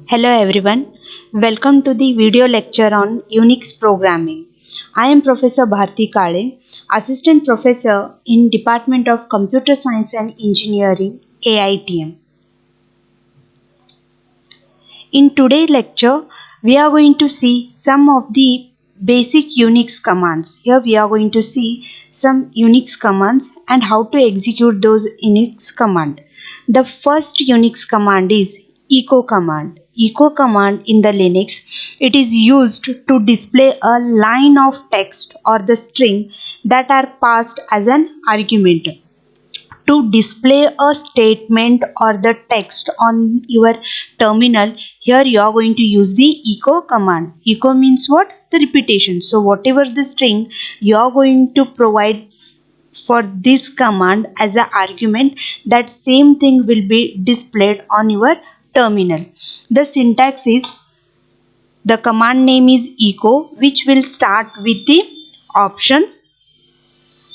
Hello everyone, welcome to the video lecture on Unix programming. I am Professor Bharti Kale, Assistant Professor in Department of Computer Science and Engineering, AITM. In today's lecture, we are going to see some of the basic Unix commands. Here we are going to see some Unix commands and how to execute those Unix commands. The first Unix command is echo command. Echo command in the Linux, it is used to display a line of text or the string that are passed as an argument. To display a statement or the text on your terminal, here you are going to use the echo command. Echo means what? The repetition. So whatever the string you are going to provide for this command as an argument, that same thing will be displayed on your terminal. The syntax is, the command name is echo, which will start with the options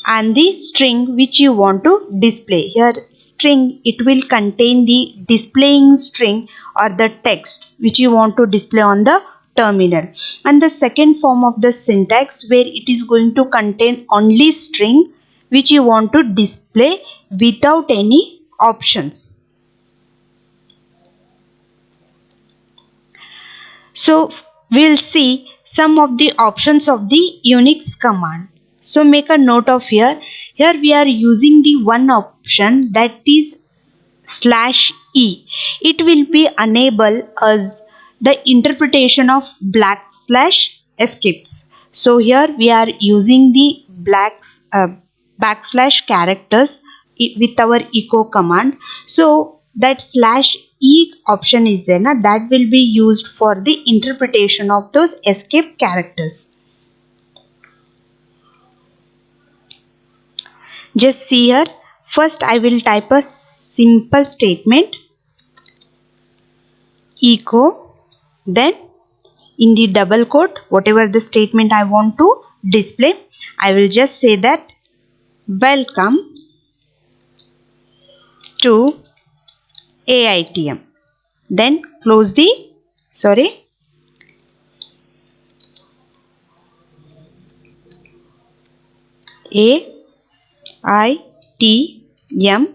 and the string which you want to display. Here string, it will contain the displaying string or the text which you want to display on the terminal. And the second form of the syntax, where it is going to contain only string which you want to display without any options. So we'll see some of the options of the Unix command. So make a note of here. Here we are using the one option, that is /e. It will be enable us the interpretation of \escapes. So here we are using the backslash characters with our echo command. So that /e option is there, that will be used for the interpretation of those escape characters. Just see here. First I will type a simple statement echo, then in the double quote whatever the statement I want to display, I will just say that welcome to AITM. Then close the AITM,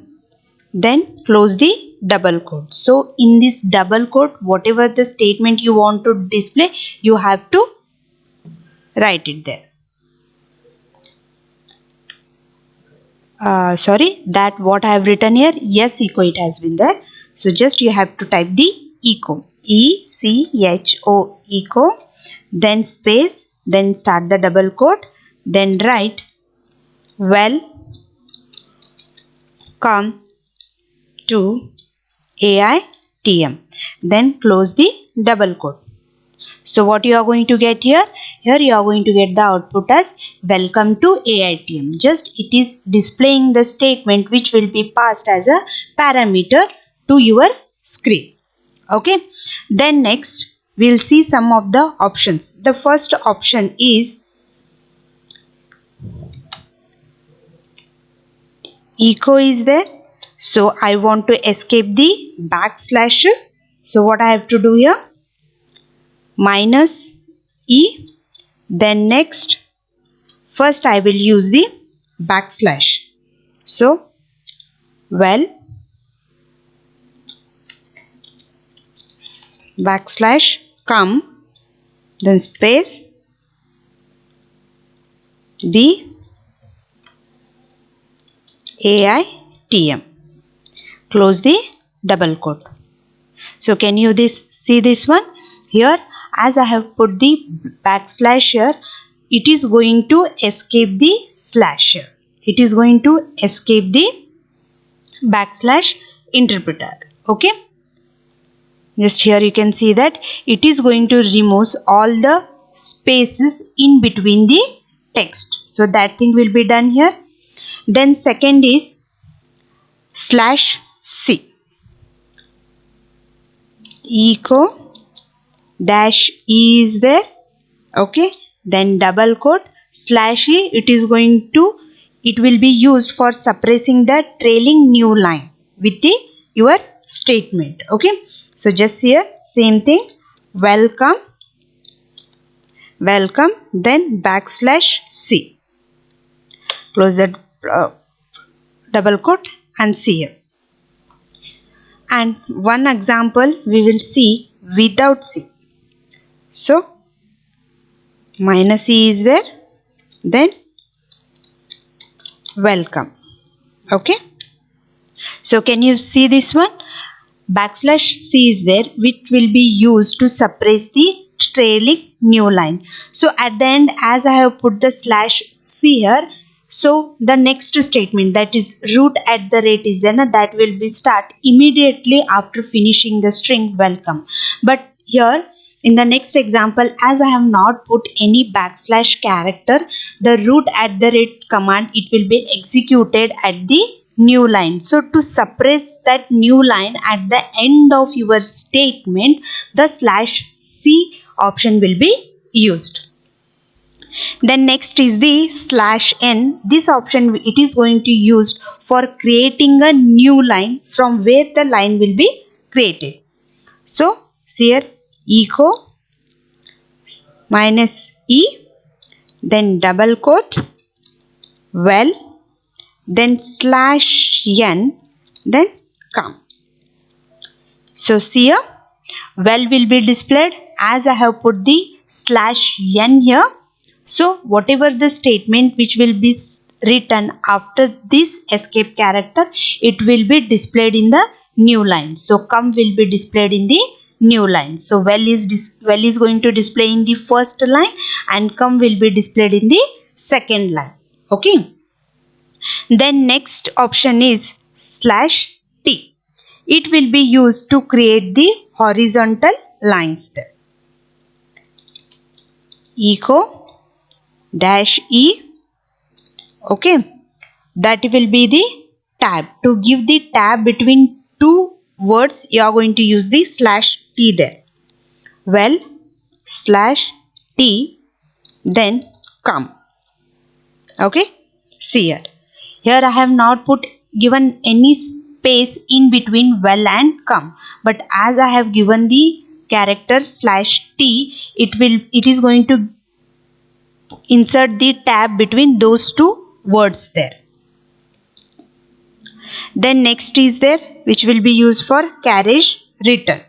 then close the double quote. So in this double quote, whatever the statement you want to display, you have to write it there. That what I have written here, yes, echo, it has been there. So just you have to type the echo, ECHO, echo, then space, then start the double quote, then write welcome to AITM, then close the double quote. So what you are going to get here? Here you are going to get the output as welcome to AITM. Just it is displaying the statement which will be passed as a parameter to your screen. Okay. Then next we'll see some of the options. The first option is echo is there. So I want to escape the backslashes. So what I have to do here? -e, then next first I will use the backslash. So backslash come, then space B AITM, close the double quote. So can you see this one? Here, as I have put the backslash here, it is going to escape the slash here. It is going to escape the backslash interpreter. Okay. Just here you can see that it is going to remove all the spaces in between the text. So that thing will be done here. Then second is /c. Echo -e is there. Okay. Then double quote /e, it will be used for suppressing the trailing new line with your statement. Okay. So just here same thing, welcome, welcome, then \c. Close that double quote and see here. And one example we will see without C. So minus C is there, then welcome. Okay. So can you see this one? \c is there, which will be used to suppress the trailing new line. So at the end, as I have put the /c here, so the next statement, that is root@ is there, that will be start immediately after finishing the string welcome. But here in the next example, as I have not put any / character, the root@ command, it will be executed at the new line. So to suppress that new line at the end of your statement, the /c option will be used. Then next is the /n. This option, it is going to used for creating a new line from where the line will be created. So here echo -e, then double quote, well, then /n, then come. So see here, well will be displayed as I have put the /n here. So whatever the statement which will be written after this escape character, it will be displayed in the new line. So come will be displayed in the new line. So well is going to display in the first line and come will be displayed in the second line. Okay. Then next option is /t. It will be used to create the horizontal lines there. Echo -e, okay, that will be the tab. To give the tab between two words, you are going to use the /t there. Well, /t, then come. Okay, see here. Here I have not given any space in between well and come, but as I have given the character /t, it is going to insert the tab between those two words there. Then next is there, which will be used for carriage return.